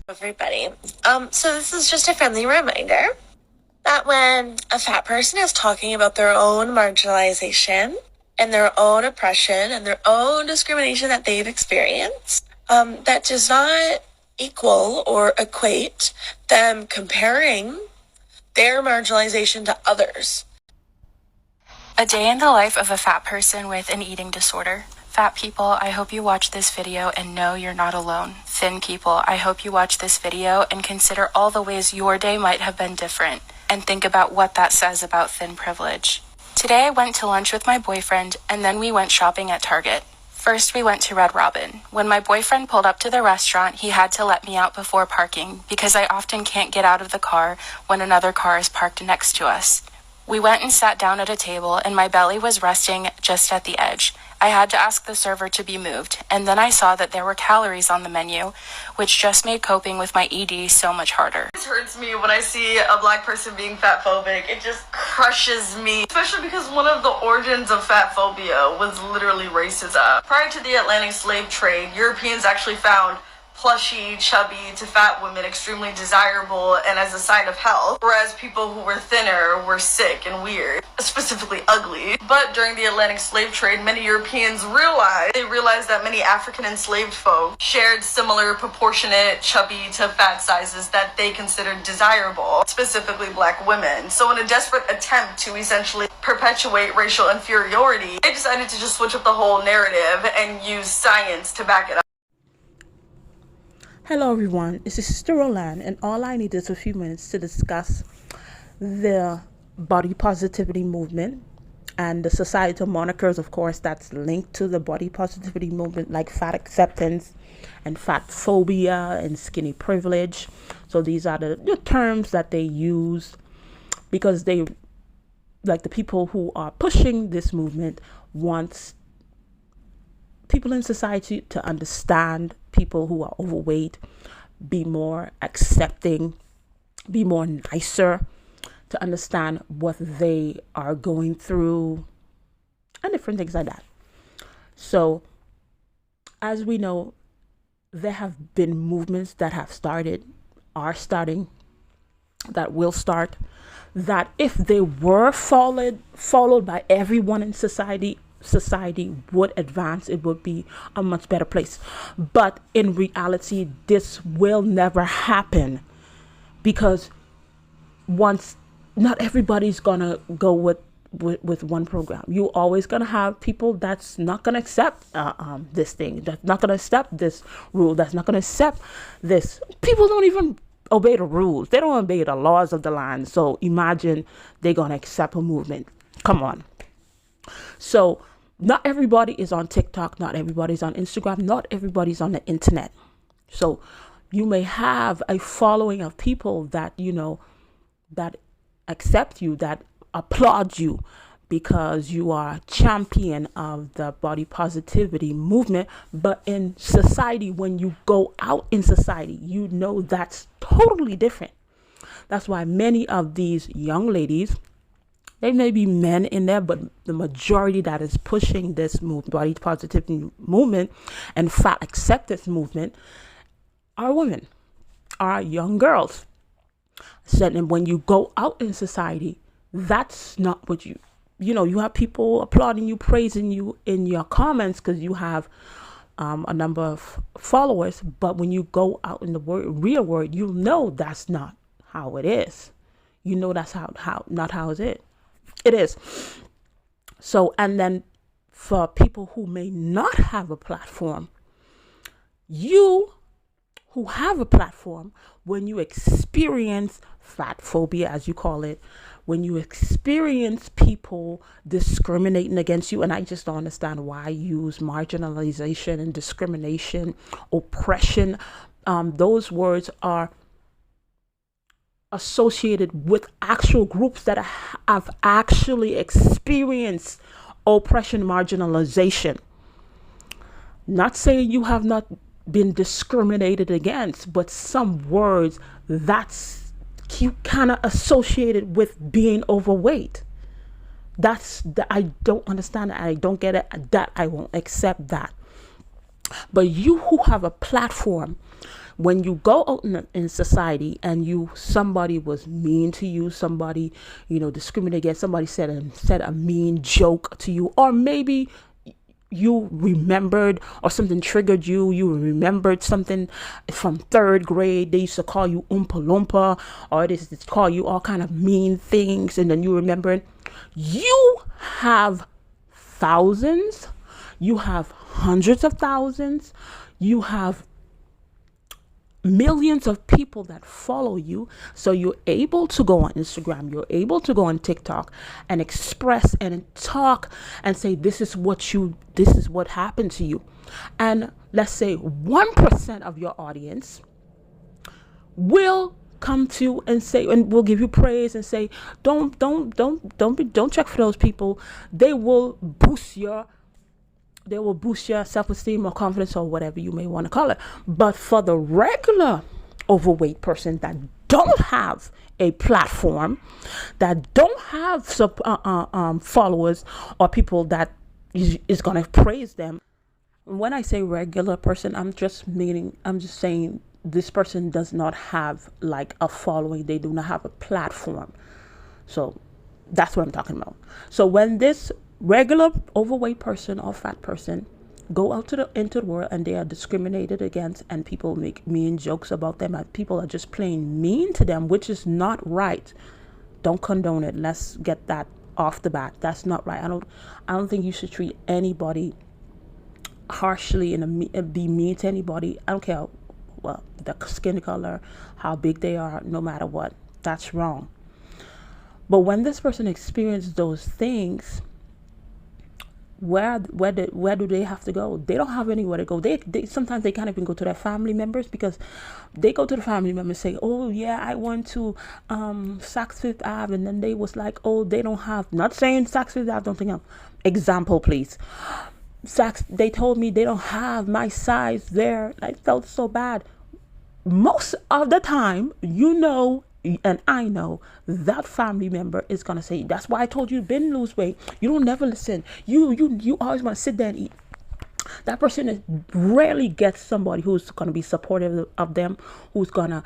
Everybody. So this is just a friendly reminder that when a fat person is talking about their own marginalization and their own oppression and their own discrimination that they've experienced, that does not equal or equate them comparing their marginalization to others. A day in the life of a fat person with an eating disorder. Fat people, I hope you watch this video and know you're not alone. Thin people, I hope you watch this video and consider all the ways your day might have been different and think about what that says about thin privilege. Today I went to lunch with my boyfriend and then we went shopping at Target. First we went to Red Robin. When my boyfriend pulled up to the restaurant, he had to let me out before parking because I often can't get out of the car when another car is parked next to us. We went and sat down at a table and my belly was resting just at the edge. I had to ask the server to be moved, and then I saw that there were calories on the menu, which just made coping with my ED so much harder. It hurts me when I see a black person being fatphobic. It just crushes me, especially because one of the origins of fatphobia was literally racism. Prior to the Atlantic slave trade, Europeans actually found plushy, chubby to fat women extremely desirable and as a sign of health, whereas people who were thinner were sick and weird, specifically ugly. But during the Atlantic slave trade, many Europeans realized that many African enslaved folk shared similar proportionate chubby to fat sizes that they considered desirable, specifically black women. So in a desperate attempt to essentially perpetuate racial inferiority, they decided to just switch up the whole narrative and use science to back it up. Hello everyone, this is Sister Roland, and all I need is a few minutes to discuss the body positivity movement and the societal monikers, of course, that's linked to the body positivity movement, like fat acceptance and fat phobia and skinny privilege. So these are the terms that they use because they, like the people who are pushing this movement, wants people in society to understand people who are overweight, be more accepting, be more nicer, to understand what they are going through and different things like that. So as we know, there have been movements that have started, are starting, that will start, that if they were followed by everyone in society would advance. It would be a much better place. But in reality, this will never happen because once, not everybody's gonna go with one program. You always gonna have people that's not gonna accept this thing, that's not gonna accept this rule, that's not gonna accept this. People don't even obey the rules. They don't obey the laws of the land. So imagine they're gonna accept a movement. Come on. So not everybody is on TikTok, not everybody's on Instagram, not everybody's on the internet. So you may have a following of people that, you know, that accept you, that applaud you because you are champion of the body positivity movement. But in society, when you go out in society, you know that's totally different. That's why many of these young ladies, there may be men in there, but the majority that is pushing this body positivity movement and fat acceptance movement are women, are young girls. So, and when you go out in society, that's not what you have people applauding you, praising you in your comments because you have a number of followers. But when you go out in the real world, you know that's not how it is. You know that's not how it is. So, and then for people who may not have a platform, you who have a platform, when you experience fat phobia, as you call it, when you experience people discriminating against you, and I just don't understand why you use marginalization and discrimination, oppression. Those words are associated with actual groups that have actually experienced oppression, marginalization. Not saying you have not been discriminated against, but some words that's kind of associated with being overweight. I don't understand it. I don't get it. That I won't accept that. But you who have a platform, when you go out in society and somebody was mean to you, somebody, discriminated against, somebody said a mean joke to you, or maybe you remembered, or something triggered you remembered something from third grade. They used to call you Oompa Loompa, or they used to call you all kind of mean things, and then you remember it. You have thousands, you have hundreds of thousands, you have millions of people that follow you. So you're able to go on Instagram, you're able to go on TikTok and express and talk and say, this is what happened to you. And let's say 1% of your audience will come to and say, and will give you praise and say, don't check for those people. They will boost your self-esteem or confidence, or whatever you may want to call it. But for the regular overweight person that don't have a platform, that don't have followers or people that is going to praise them. When I say regular person, I'm just saying this person does not have like a following. They do not have a platform. So that's what I'm talking about. So when this regular overweight person or fat person go out into the world and they are discriminated against, and people make mean jokes about them, and people are just plain mean to them, which is not right. Don't condone it. Let's get that off the bat. That's not right. I don't think you should treat anybody harshly and be mean to anybody. I don't care the skin color, how big they are, no matter what. That's wrong. But when this person experiences those things, where do they have to go? They don't have anywhere to go. They sometimes they can't even go to their family members, because they go to the family members and say, oh yeah, I went to Saks Fifth Ave, and then they was like, oh, they don't have, not saying Saks Fifth Ave, don't think I'm, example please, Saks, they told me they don't have my size there. I felt so bad. Most of the time, and I know that family member is going to say, that's why I told you to lose weight. You don't never listen. You always want to sit there and eat. That person rarely gets somebody who's going to be supportive of them, who's going to,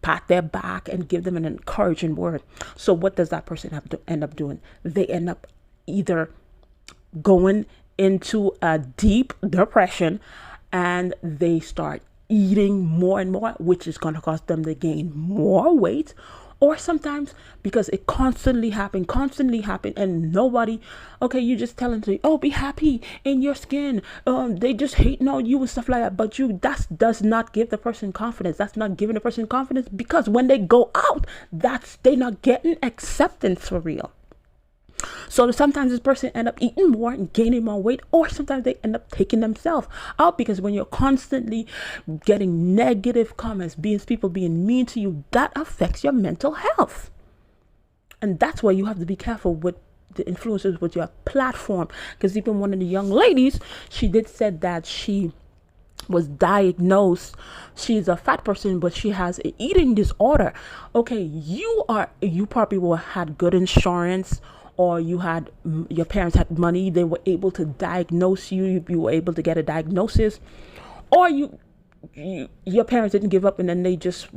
pat their back and give them an encouraging word. So what does that person have to end up doing? They end up either going into a deep depression, and they start eating more and more, which is going to cause them to gain more weight. Or sometimes because it constantly happen, and nobody, okay, you just tell them to, oh, be happy in your skin. They just hating on you and stuff like that. But that does not give the person confidence. That's not giving the person confidence, because when they go out, they're not getting acceptance for real. So sometimes this person end up eating more and gaining more weight, or sometimes they end up taking themselves out, because when you're constantly getting negative comments, people being mean to you, that affects your mental health. And that's why you have to be careful with the influencers with your platform. Because even one of the young ladies, she did said that she was diagnosed, she's a fat person, but she has an eating disorder. Okay, you probably had good insurance, or your parents had money, they were able to diagnose you were able to get a diagnosis, or your parents didn't give up, and then they just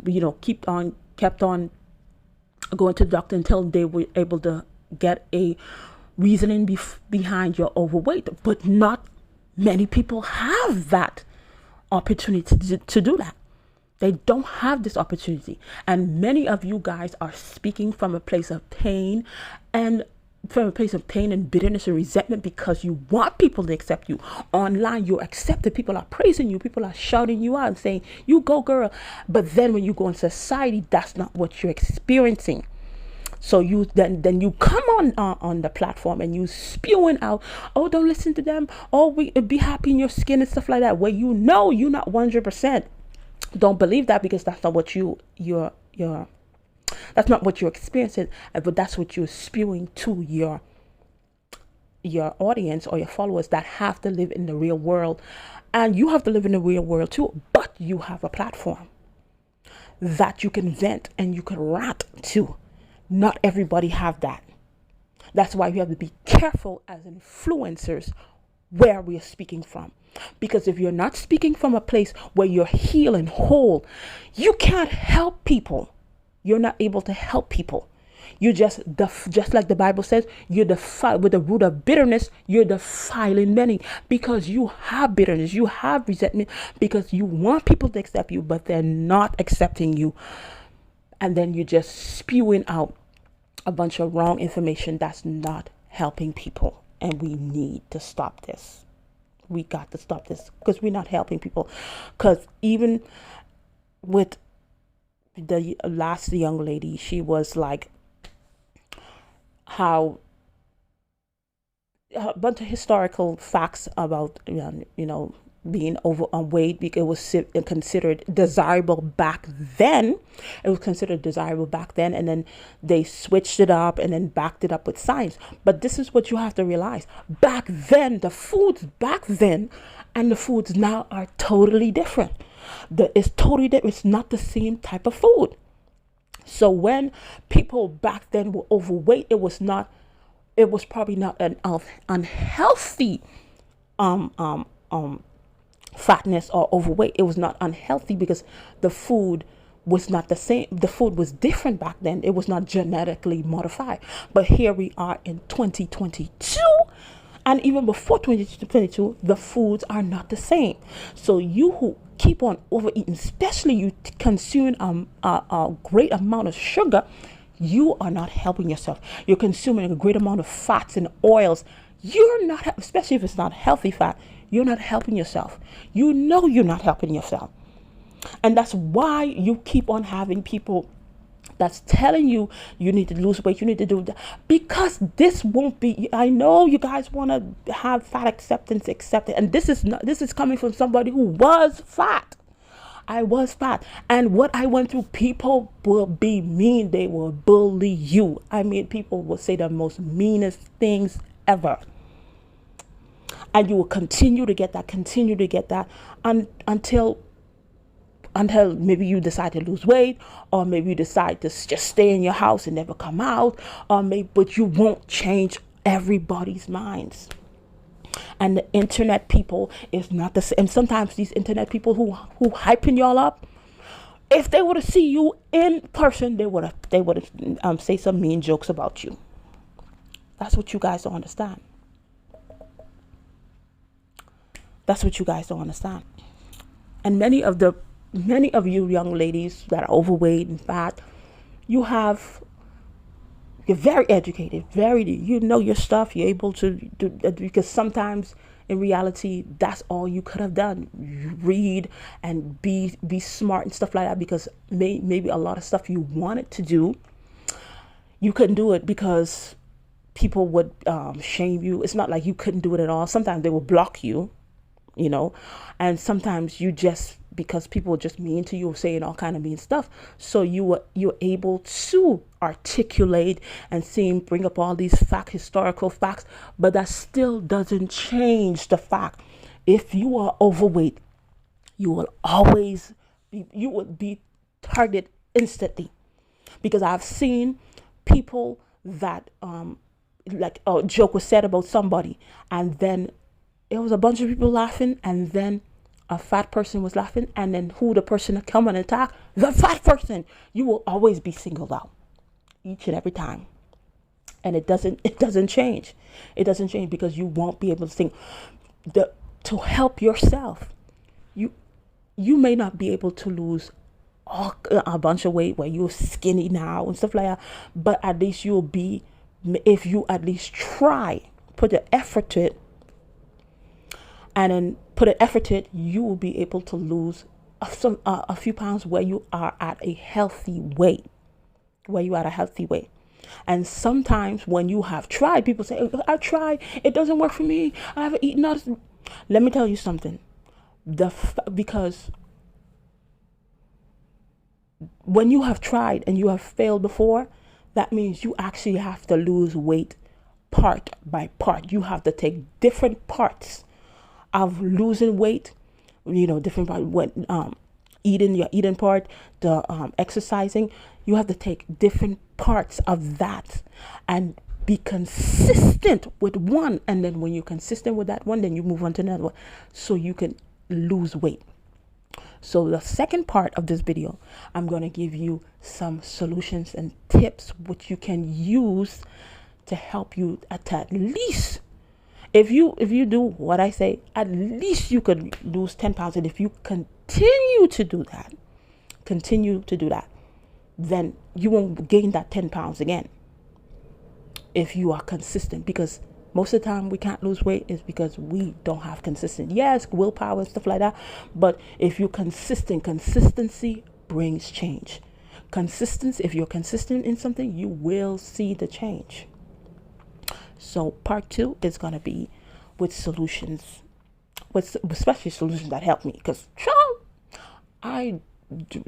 kept on going to the doctor until they were able to get a reasoning behind your overweight. But not many people have that opportunity to do that. They don't have this opportunity, and many of you guys are speaking from a place of pain, and bitterness and resentment, because you want people to accept you. Online, you're accepted. People are praising you. People are shouting you out and saying, you go girl. But then when you go in society, that's not what you're experiencing. So you come on the platform and you spewing out, oh, don't listen to them. Oh, be happy in your skin and stuff like that. Where you're not 100%. Don't believe that, because that's not what you're that's not what you're experiencing, but that's what you're spewing to your audience or your followers that have to live in the real world. And you have to live in the real world too, but you have a platform that you can vent and you can rant to. Not everybody have that. That's why we have to be careful as influencers where we are speaking from. Because if you're not speaking from a place where you're healing whole, you can't help people. You're not able to help people. You just like the Bible says, you're with the root of bitterness, you're defiling many, because you have bitterness, you have resentment, because you want people to accept you, but they're not accepting you. And then you're just spewing out a bunch of wrong information that's not helping people. And we need to stop this. We got to stop this, because we're not helping people. Because even with the last young lady, she was like, how a bunch of historical facts about being overweight, because it was considered desirable back then. It was considered desirable back then, and then they switched it up and then backed it up with science. But this is what you have to realize: back then, the foods back then and the foods now are totally different. It's totally different. It's not the same type of food. So when people back then were overweight, it was probably not an unhealthy fatness or overweight. It was not unhealthy because the food was not the same. The food was different back then. It was not genetically modified. But here we are in 2022, and even before 2022, the foods are not the same. So you who keep on overeating, especially you consuming a great amount of sugar, you are not helping yourself. You're consuming a great amount of fats and oils. You're not, especially if it's not healthy fat, you're not helping yourself. You know you're not helping yourself. And that's why you keep on having people that's telling you you need to lose weight, you need to do that, because this won't be. I know you guys want to have fat acceptance accepted, and this is coming from somebody who was fat. I was fat, and what I went through, people will be mean. They will bully you. I mean, people will say the most meanest things ever, and you will continue to get that, until maybe you decide to lose weight, or maybe you decide to just stay in your house and never come out, but you won't change everybody's minds. And the internet people is not the same. And sometimes these internet people who hyping y'all up, if they were to see you in person, they would have say some mean jokes about you. That's what you guys don't understand. And many of you young ladies that are overweight and fat, you're very educated, you know your stuff, you're able to do, because sometimes in reality, that's all you could have done. You read and be smart and stuff like that, because maybe a lot of stuff you wanted to do, you couldn't do it because people would shame you. It's not like you couldn't do it at all. Sometimes they will block you, and sometimes because people are just mean to you, saying all kind of mean stuff. So you're able to articulate and bring up all these historical facts, but that still doesn't change the fact. If you are overweight, you will be targeted instantly, because I've seen people that like a joke was said about somebody, and then it was a bunch of people laughing, and then a fat person was laughing, and then who the person that come and attack? The fat person. You will always be singled out, each and every time. And it doesn't change. It doesn't change, because you won't be able to think to help yourself. You may not be able to lose a bunch of weight where you're skinny now and stuff like that, but at least you'll be, if you at least try, put the effort to it, and then you will be able to lose a few pounds where you are at a healthy weight. And sometimes when you have tried, people say, I tried, it doesn't work for me, I haven't eaten nothing. Let me tell you something. Because when you have tried and you have failed before, that means you actually have to lose weight part by part. You have to take different parts of losing weight, different part, when your eating part, the exercising. You have to take different parts of that and Be consistent with one, and then when you're consistent with that one, then you move on to another one so you can lose weight. So the second part of this video, I'm going to give you some solutions and tips which you can use to help you at least, if you do what I say, at least you could lose 10 pounds. And if you continue to do that, then you won't gain that 10 pounds again if you are consistent. Because most of the time we can't lose weight is because we don't have consistency. Yes, willpower and stuff like that, but if you're consistent, consistency brings change. Consistency, if you're consistent in something, you will see the change. So part 2 is going to be with solutions, especially solutions that help me, because I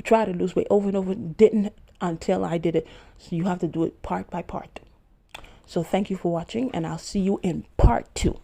try to lose weight over and over, didn't until I did it. So you have to do it part by part. So thank you for watching, and I'll see you in part 2.